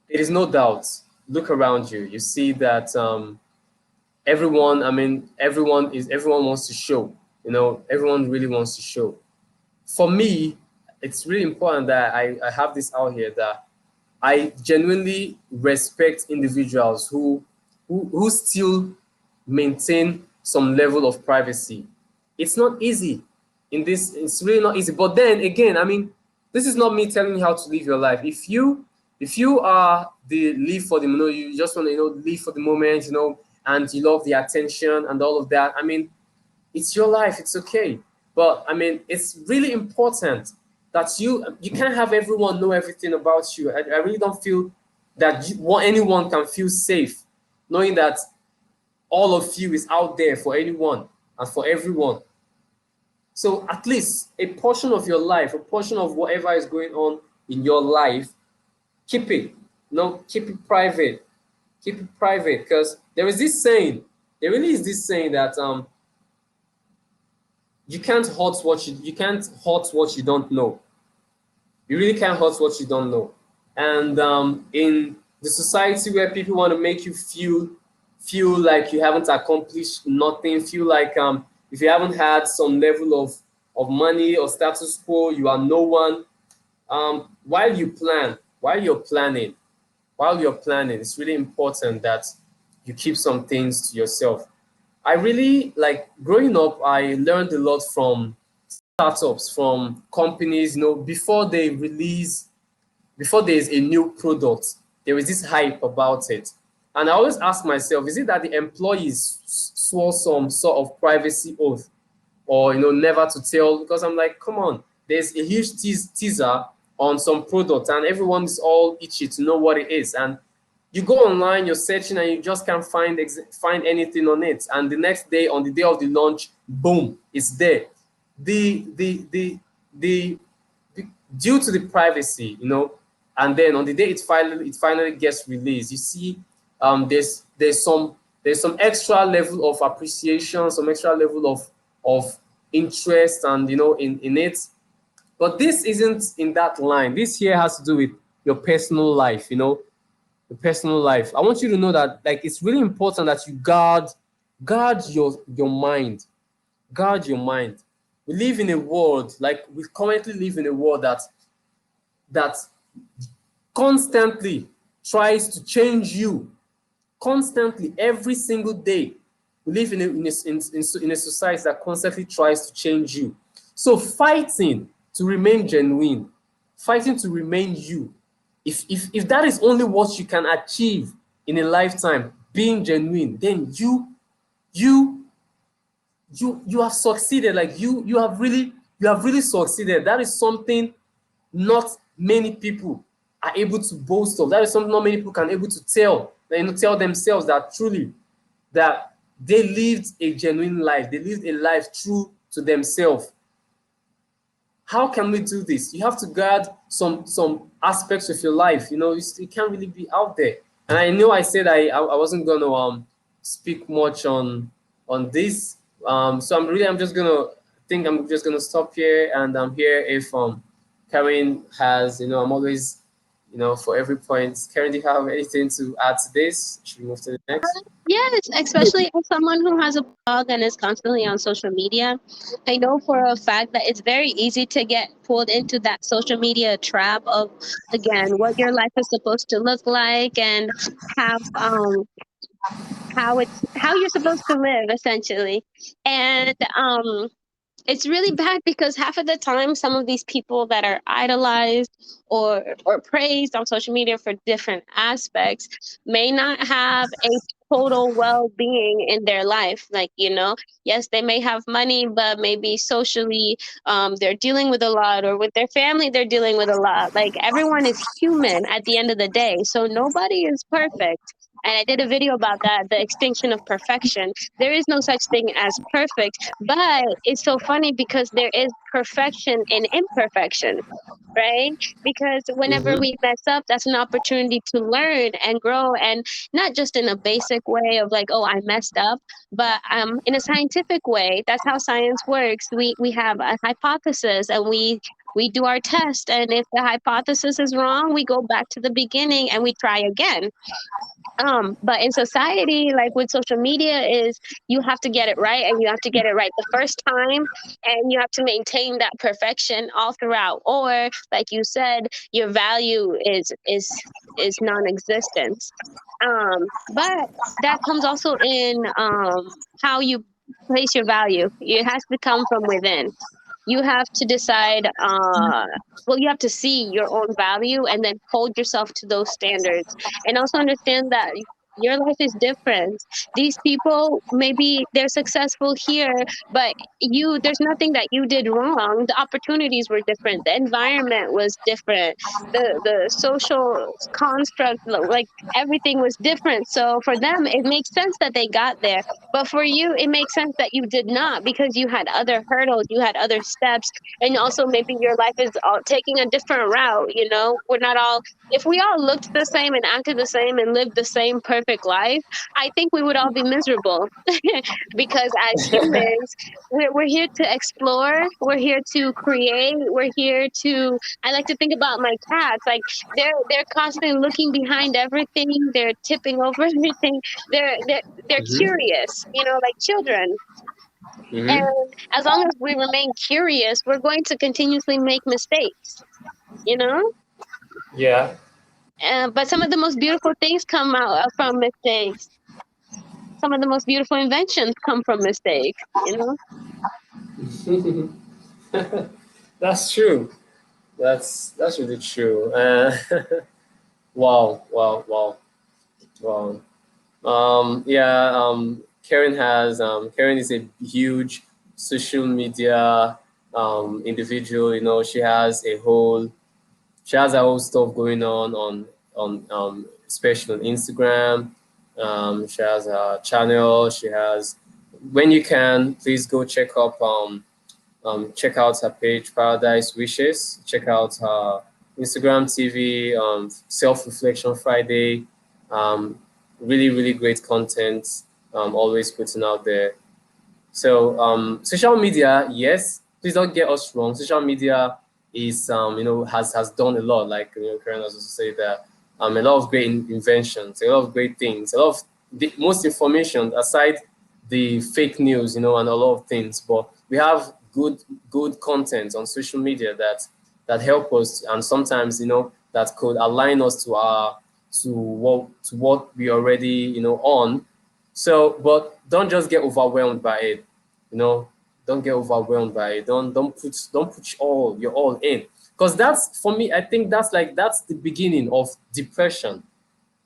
it is no doubt. Look around you. You see that everyone. I mean, everyone wants to show. Everyone really wants to show. For me, it's really important that I have this out here, that I genuinely respect individuals who still maintain some level of privacy. It's not easy it's really not easy. But then again, I mean, this is not me telling you how to live your life. If you are the live for the you just want to live for the moment, and you love the attention and all of that. I mean, it's your life. It's okay. But I mean, it's really important that you can't have everyone know everything about you. I really don't feel that anyone can feel safe knowing that all of you is out there for anyone and for everyone. So at least a portion of your life, a portion of whatever is going on in your life, keep it. Keep it private. Keep it private, because there is this saying. There really is this saying that you can't hurt what you don't know. You really can't hurt what you don't know. And in the society where people want to make you feel like you haven't accomplished nothing, feel like if you haven't had some level of money or status quo, you are no one. While you're planning, it's really important that you keep some things to yourself. I really like growing up. I learned a lot from startups, from companies. Before there's a new product, there is this hype about it. And I always ask myself, is it that the employees swore some sort of privacy oath, or never to tell? Because I'm like, come on, there's a huge teaser on some product and everyone is all itchy to know what it is. And you go online, you're searching, and you just can't find anything on it. And the next day, on the day of the launch, boom, it's there. The due to the privacy, and then on the day it finally gets released, you see, there's some extra level of appreciation, some extra level of interest, and in it. But this isn't in that line. This here has to do with your personal life, your personal life. I want you to know that, like, it's really important that you guard your mind. Guard your mind. We live in a world, like we currently live in a world that constantly tries to change you. Constantly, every single day. We live in a society that constantly tries to change you. So fighting to remain genuine, fighting to remain you. If that is only what you can achieve in a lifetime, being genuine, then you have succeeded. Like you have really succeeded. That is something not many people are able to boast of. That is something not many people can able to tell themselves, that truly that they lived a genuine life. They lived a life true to themselves. How can we do this? You have to guard some aspects of your life. You can't really be out there. And I know I said I wasn't gonna speak much on this. So I'm just gonna stop here, and I'm here if Caren has, I'm always, for every point. Caren, do you have anything to add to this? Should we move to the next? Yes, especially as someone who has a blog and is constantly on social media, I know for a fact that it's very easy to get pulled into that social media trap of, again, what your life is supposed to look like, and have how you're supposed to live, essentially. And it's really bad because half of the time some of these people that are idolized or praised on social media for different aspects may not have a total well-being in their life. Like, yes, they may have money, but maybe socially they're dealing with a lot, or with their family they're dealing with a lot. Like, everyone is human at the end of the day, so nobody is perfect. And I did a video about that, the extinction of perfection. There is no such thing as perfect, but it's so funny because there is perfection in imperfection, right? Because whenever Mm-hmm. we mess up, that's an opportunity to learn and grow, and not just in a basic way of like, oh, I messed up, but in a scientific way. That's how science works. We have a hypothesis, and we do our test, and if the hypothesis is wrong, we go back to the beginning and we try again. But in society, like with social media, is you have to get it right, and you have to get it right the first time, and you have to maintain that perfection all throughout. Or, like you said, your value is non-existent. But that comes also in how you place your value. It has to come from within. You have to decide, well, you have to see your own value and then hold yourself to those standards, and also understand that Your life is different. These people, maybe they're successful here, but there's nothing that you did wrong. The opportunities were different. The environment was different. The social construct, like everything was different. So for them, it makes sense that they got there. But for you, it makes sense that you did not, because you had other hurdles, you had other steps, and also maybe your life is taking a different route. We're not all, if we all looked the same and acted the same and lived the same perfect life, I think we would all be miserable. Because as humans, we're here to explore, we're here to create, we're here to, I like to think about my cats, like they're constantly looking behind everything, they're tipping over everything, they're Mm-hmm. curious, like children. Mm-hmm. And as long as we remain curious, we're going to continuously make mistakes, you know? Yeah. But some of the most beautiful things come out from mistakes. Some of the most beautiful inventions come from mistakes. That's true. That's really true. Wow, wow, wow, wow. Yeah. Karen is a huge social media individual. She has a whole stuff going on especially on Instagram. She has a channel. She has, when you can, please go check out her page, Paradise Wishes. Check out her Instagram TV, Self Reflection Friday. Um, really, really great content. Always putting out there. So social media, yes, please don't get us wrong. Social media is has done a lot. Like Karen has also said that a lot of great inventions, a lot of great things, a lot of the most information aside the fake news, and a lot of things. But we have good content on social media that help us, and sometimes that could align us to what we already on. So, but don't just get overwhelmed by it. You know, don't get overwhelmed by it. Don't put your all in, because that's, for me, I think that's the beginning of depression.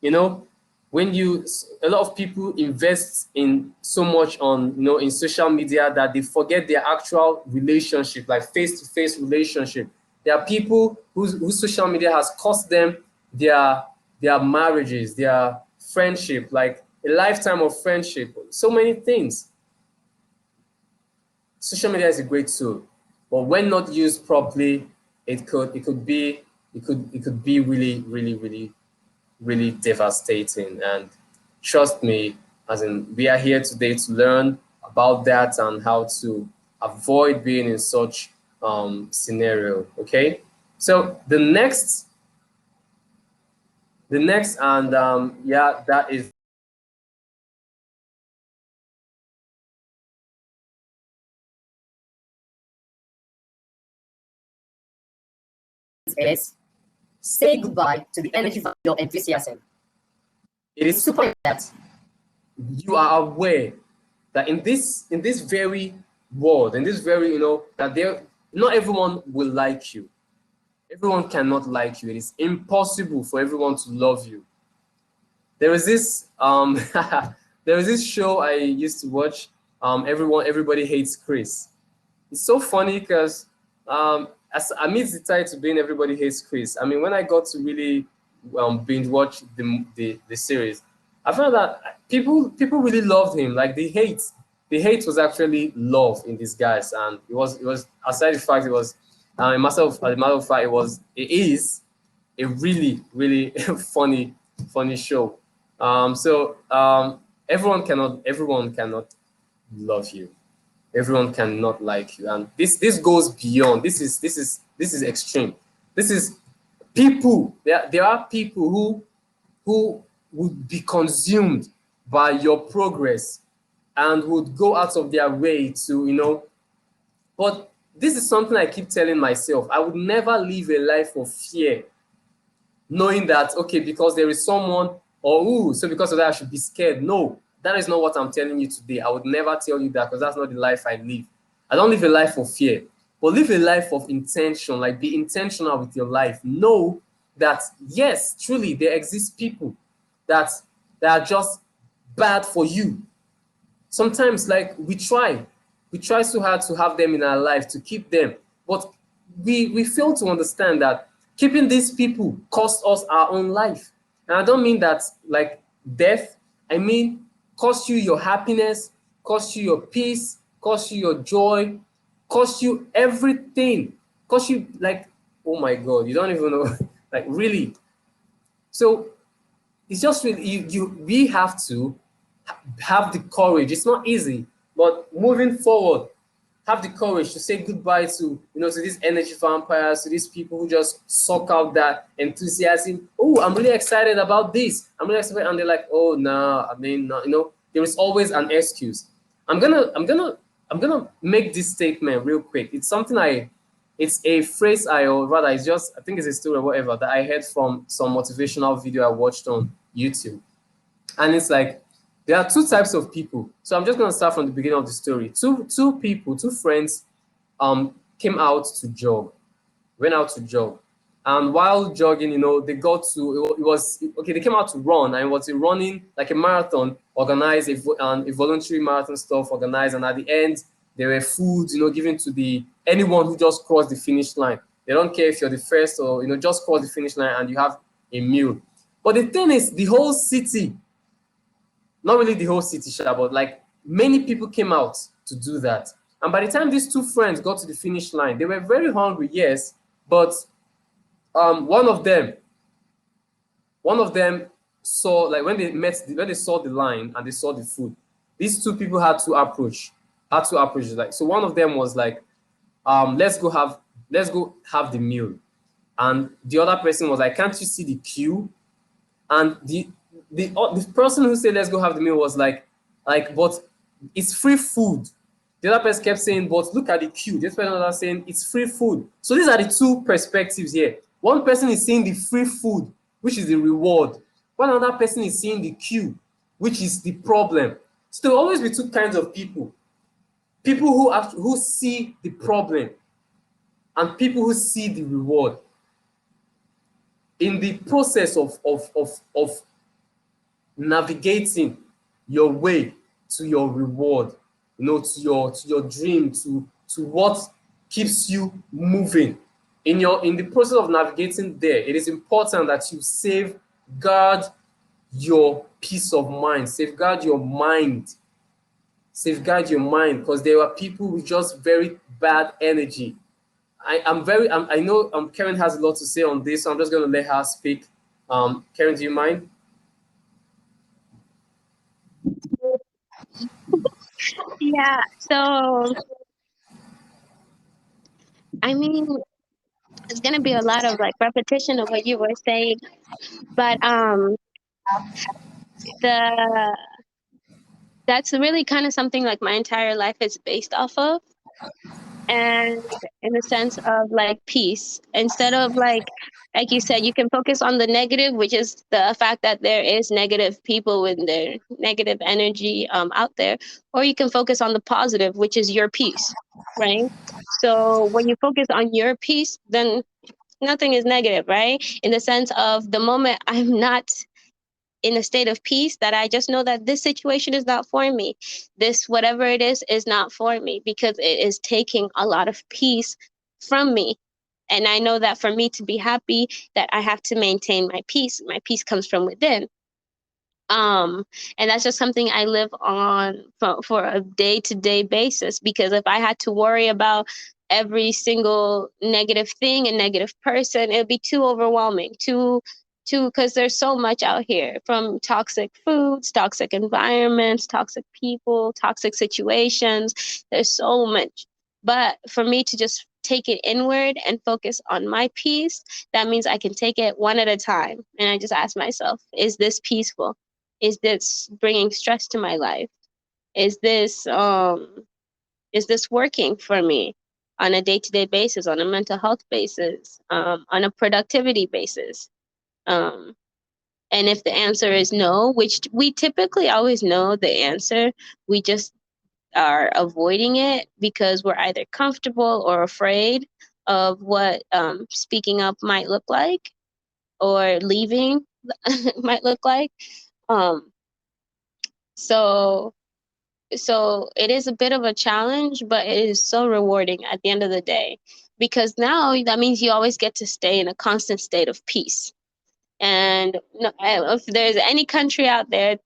You know, when a lot of people invest in so much on in social media that they forget their actual relationship, like face-to-face relationship. There are people whose social media has cost them their marriages, their friendship, like a lifetime of friendship, so many things. Social media is a great tool, but when not used properly, it could be really, really, really, really devastating. And trust me, as in, we are here today to learn about that and how to avoid being in such scenario. Okay, so the next and yeah, that is Is say goodbye to the energy value of enthusiasm. it It's is super that you are aware that in this very world, in this very, that not everyone will like you. Everyone cannot like you. It is impossible for everyone to love you. There was this there was this show I used to watch. Everybody hates Chris. It's so funny because as amidst the title being Everybody Hates Chris, I mean, when I got to really binge watch the series, I found that people really loved him. Like the hate was actually love in disguise, and it was aside the fact it was a matter of fact, it is a really, really funny show. So everyone cannot love you. Everyone cannot like you, and this goes beyond. This is extreme. This is people. There are people who would be consumed by your progress and would go out of their way to But this is something I keep telling myself. I would never live a life of fear, knowing that, okay, because there is someone, or ooh, so because of that I should be scared. No, that is not what I'm telling you today. I would never tell you that, because that's not the life I live. I don't live a life of fear, but live a life of intention. Like, be intentional with your life. Know that yes, truly there exist people that that are just bad for you. Sometimes, like, we try so hard to have them in our life, to keep them, but we fail to understand that keeping these people cost us our own life. And I don't mean that like death. I mean cost you your happiness, cost you your peace, cost you your joy, cost you everything, cost you, like, oh my God, you don't even know, like, really. So it's just really, we have to have the courage. It's not easy, but moving forward, have the courage to say goodbye to, to these energy vampires, to these people who just suck out that enthusiasm. Oh, I'm really excited about this. I'm really excited, and they're like, oh no, I mean, no, there is always an excuse. I'm gonna make this statement real quick. It's something it's a phrase or rather, it's just, I think it's a story or whatever that I heard from some motivational video I watched on YouTube. And it's like, there are two types of people. So I'm just going to start from the beginning of the story. Two friends came out to jog, went out to jog. And while jogging, they got to, it was, okay, they came out to run, and it was a running, like a marathon, organized, a voluntary marathon stuff organized. And at the end, there were foods, given to anyone who just crossed the finish line. They don't care if you're the first or, just cross the finish line and you have a meal. But the thing is, the whole city, not really the whole city, but like many people came out to do that. And by the time these two friends got to the finish line, they were very hungry, yes, but one of them saw, like, when they saw the line and they saw the food, these two people had to approach. Like, so one of them was like, let's go have the meal. And the other person was like, can't you see the queue? And the person who said let's go have the meal was like, but it's free food. The other person kept saying, but look at the queue. This person was saying it's free food. So these are the two perspectives here. One person is seeing the free food, which is the reward. One other person is seeing the queue, which is the problem. So there will always be two kinds of people. People who see the problem and people who see the reward. In the process of navigating your way to your reward, to your dream, to what keeps you moving. In the process of navigating there, it is important that you safeguard your peace of mind, safeguard your mind, because there are people with just very bad energy. I know Caren has a lot to say on this, so I'm just going to let her speak. Caren, do you mind? Yeah, so I mean, it's gonna be a lot of like repetition of what you were saying, but the that's really kind of something like my entire life is based off of, and in the sense of like peace, instead of like you said, you can focus on the negative, which is the fact that there is negative people with their negative energy out there, or you can focus on the positive, which is your peace, right? So when you focus on your peace, then nothing is negative, right? In the sense of the moment I'm not in a state of peace, that I just know that this situation is not for me. This, whatever it is not for me, because it is taking a lot of peace from me. And I know that for me to be happy, that I have to maintain my peace. My peace comes from within. And that's just something I live on for a day-to-day basis, because if I had to worry about every single negative thing and negative person, it'd be too overwhelming, because there's so much out here, from toxic foods, toxic environments, toxic people, toxic situations. There's so much. But for me to just take it inward and focus on my peace, that means I can take it one at a time. And I just ask myself, is this peaceful? Is this bringing stress to my life? Is this working for me on a day-to-day basis, on a mental health basis, on a productivity basis? And if the answer is no, which we typically always know the answer, we just are avoiding it because we're either comfortable or afraid of what speaking up might look like, or leaving might look like. So it is a bit of a challenge, but it is so rewarding at the end of the day, because now that means you always get to stay in a constant state of peace. And if there's any country out there,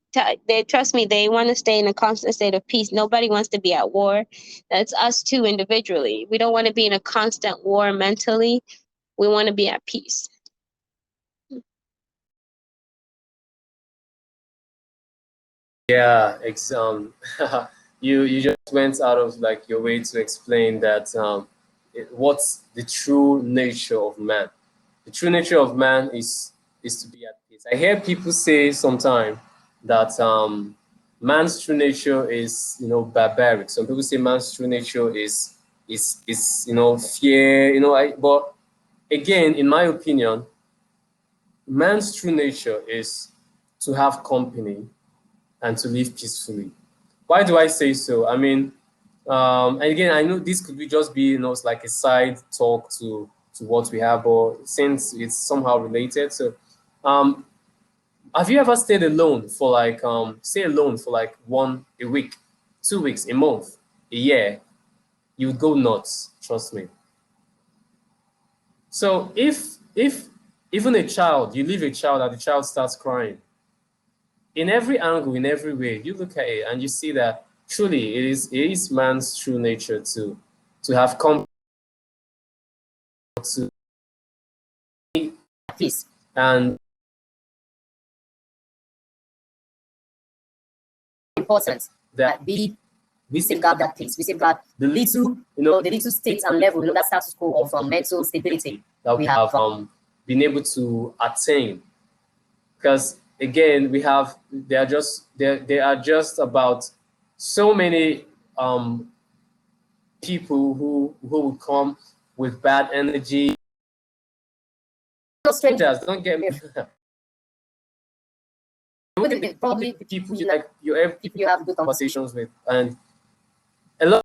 they trust me, they want to stay in a constant state of peace. Nobody wants to be at war. That's us too individually. We don't want to be in a constant war mentally. We want to be at peace. Yeah, you just went out of like your way to explain that what's the true nature of man. The true nature of man is to be at peace. I hear people say sometimes that man's true nature is barbaric. Some people say man's true nature is fear. But again, in my opinion, man's true nature is to have company and to live peacefully. Why do I say so? I mean, and again, I know this could be just be, it's like a side talk to what we have, but since it's somehow related. So, have you ever stayed alone for like, stay alone for like a week, 2 weeks, a month, a year? You would go nuts, trust me. So if even a child, you leave a child and the child starts crying, in every angle, in every way, you look at it and you see that truly it is man's true nature to have come to peace. and Important that we safeguard that peace. We safeguard the little state and level, that status quo of mental stability that we have been able to attain. Because again, there are just about so many people who would come with bad energy. No strangers, Don't get me. Probably people you have good conversations with, and a lot of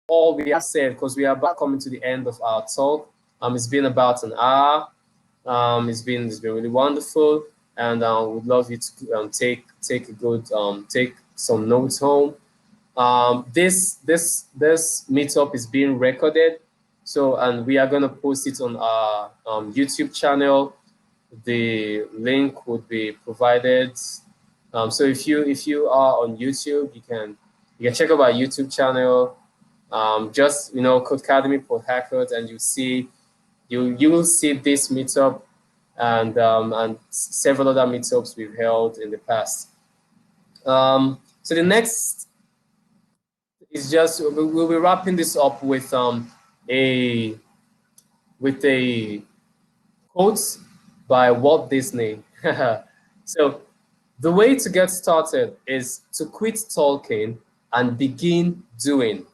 all we have said, because we are about coming to the end of our talk. It's been about an hour. It's been really wonderful, and we'd love you to take some notes home. This meetup is being recorded, so, and we are going to post it on our YouTube channel. The link would be provided. So if you are on YouTube, you can check out our YouTube channel. Just Code Academy Port Harcourt, and you will see this meetup and several other meetups we've held in the past. So the next is just we'll be wrapping this up with a quote by Walt Disney. So the way to get started is to quit talking and begin doing.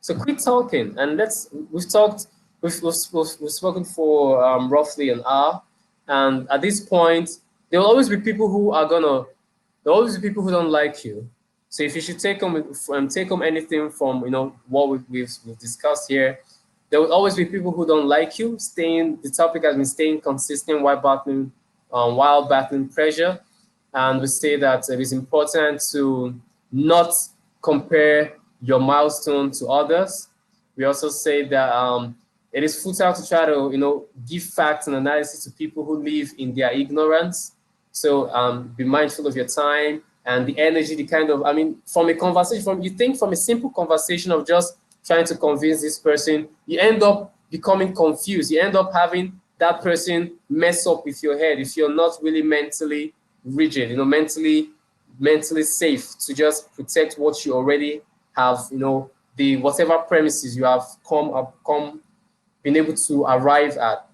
So quit talking and we've spoken for roughly an hour, and at this point there will always be people who don't like you. So if you should take home anything from what we've discussed here, there will always be people who don't like you. The topic has been staying consistent while battling pressure, and we say that it is important to not compare your milestone to others. We also say that it is futile to try to give facts and analysis to people who live in their ignorance. So be mindful of your time and the energy, from a conversation, from a simple conversation of just trying to convince this person, you end up becoming confused. You end up having that person mess up with your head if you're not really mentally rigid, mentally safe to just protect what you already have, the whatever premises you have been able to arrive at.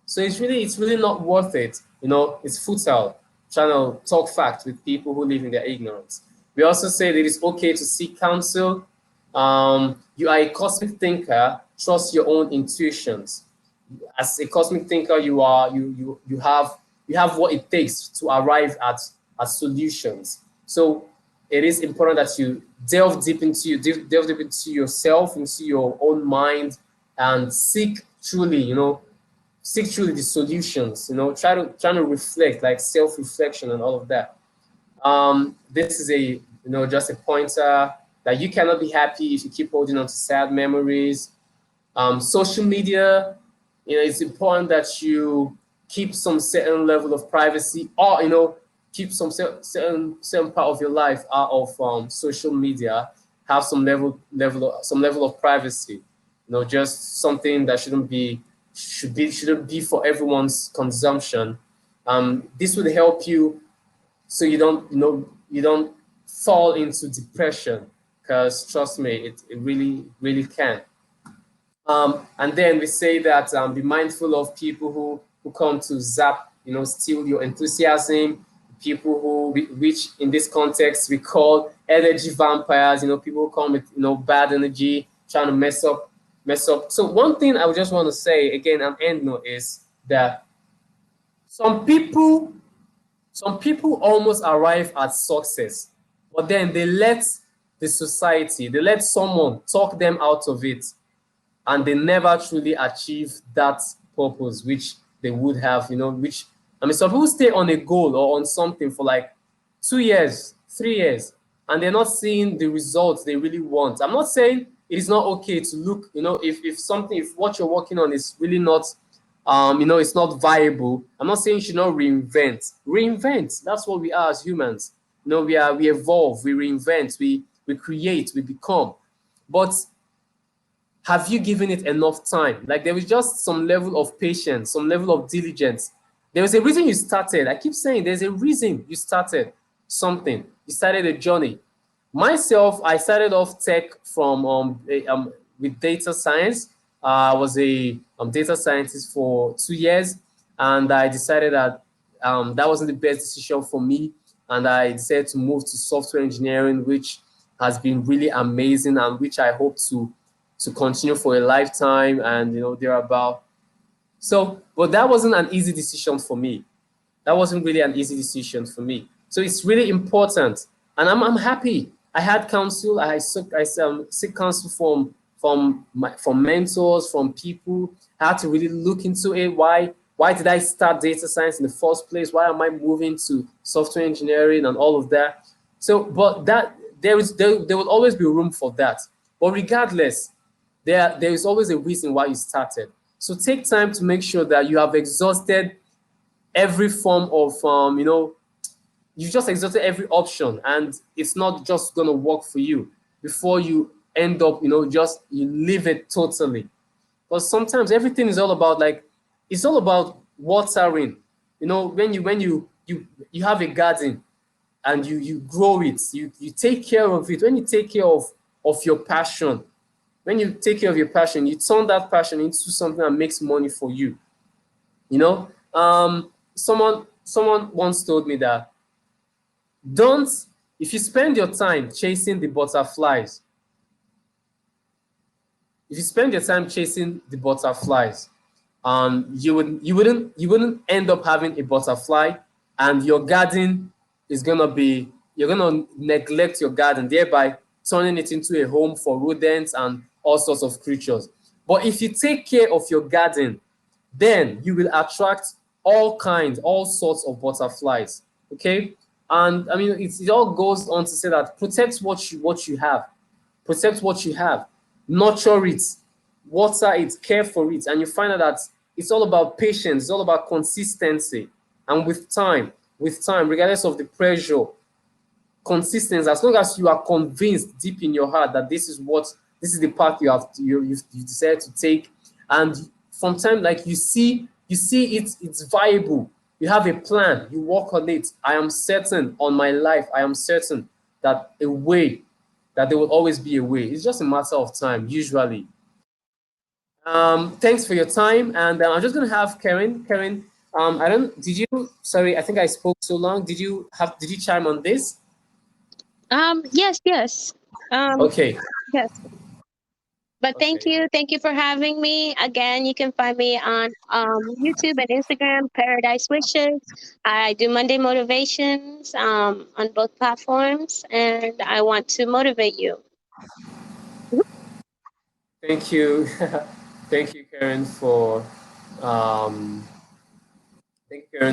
So it's really not worth it. It's futile trying to talk facts with people who live in their ignorance. We also say that it's okay to seek counsel. You are a cosmic thinker. Trust your own intuitions. As a cosmic thinker, you have what it takes to arrive at solutions. So it is important that you delve deep into yourself, into your own mind, and seek truly the solutions. Try to reflect, like self-reflection and all of that. This is a just a pointer that you cannot be happy if you keep holding on to sad memories. Social media, it's important that you keep some certain level of privacy, or keep some certain part of your life out of social media. Have some level of privacy. Just something that shouldn't be for everyone's consumption. This would help you so you don't fall into depression, because trust me, it really can. And then we say that be mindful of people who come to zap, steal your enthusiasm. People which in this context we call energy vampires. People who come with bad energy, trying to mess up. So one thing I would just want to say again, and end note, is that some people almost arrive at success, but then they let they let someone talk them out of it, and they never truly achieve that purpose which they would have, which, some people stay on a goal or on something for like 2 years, 3 years, and they're not seeing the results they really want. I'm not saying it is not okay to look, if what you're working on is really not, it's not viable. I'm not saying you should not reinvent. Reinvent. That's what we are as humans. We evolve, we reinvent, we create, we become. But have you given it enough time? Like, there was just some level of patience, some level of diligence. There was a reason you started. I keep saying there's a reason you started something. You started a journey. Myself, I started off tech from with data science. I was a data scientist for 2 years, and I decided that that wasn't the best decision for me, and I decided to move to software engineering, which has been really amazing, and which I hope to continue for a lifetime, and thereabout. So, but that wasn't an easy decision for me. That wasn't really an easy decision for me. So it's really important, and I'm happy. I had counsel. I seek counsel from mentors, from people. I had to really look into it. Why did I start data science in the first place? Why am I moving to software engineering and all of that? So, but that there will always be room for that. But regardless, there is always a reason why you started. So take time to make sure that you have exhausted every form of you've just exhausted every option, and it's not just gonna work for you before you end up just you leave it totally. But sometimes everything is all about, like, it's all about watering. When you have a garden and you grow it, you take care of it. When you take care of your passion, when you take care of your passion, you turn that passion into something that makes money for you. Someone once told me that, if you spend your time chasing the butterflies, you wouldn't end up having a butterfly, and your garden is gonna be, you're gonna neglect your garden, thereby turning it into a home for rodents and all sorts of creatures. But if you take care of your garden, then you will attract all sorts of butterflies. Okay, and it all goes on to say that protect what you have, nurture it, water it, care for it, and you find out that it's all about patience, it's all about consistency, and with time, regardless of the pressure, consistency. As long as you are convinced deep in your heart that this is the path you decided to take, and from time, like, you see it's viable, you have a plan, you work on it. I am certain on my life, I am certain that there will always be a way. It's just a matter of time, usually. Thanks for your time, and I'm just gonna have Caren. Caren, sorry, I think I spoke so long. Did you chime on this? Yes. Okay. Yes. But thank you for having me. Again, you can find me on YouTube and Instagram, Paradise Wishes. I do Monday motivations on both platforms, and I want to motivate you. Thank you. Thank you, Caren, um,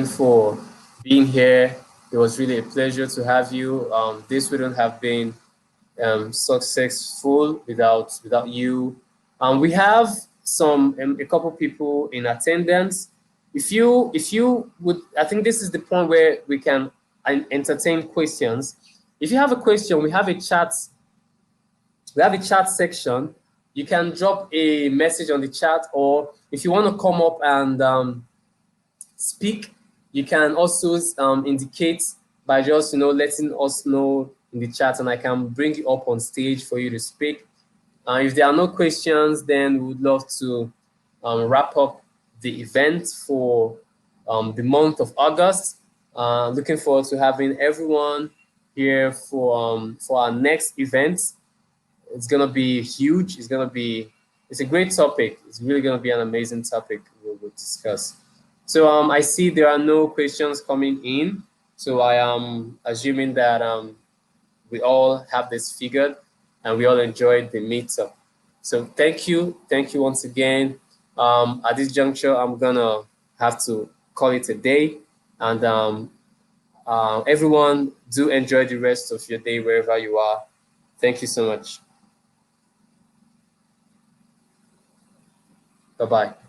for being here. It was really a pleasure to have you. This wouldn't have been successful without you. We have a couple people in attendance. If you would, I think this is the point where we can entertain questions. If you have a question, we have a chat section. You can drop a message on the chat, or if you want to come up and speak, you can also indicate by just letting us know in the chat, and I can bring you up on stage for you to speak. If there are no questions, then we would love to wrap up the event for the month of August. Looking forward to having everyone here for our next event. It's gonna be huge. It's a great topic. It's really gonna be an amazing topic we'll discuss. So I see there are no questions coming in. So I am assuming that we all have this figured and we all enjoyed the meetup. So thank you once again. At this juncture, I'm gonna have to call it a day, and everyone do enjoy the rest of your day wherever you are. Thank you so much. Bye-bye.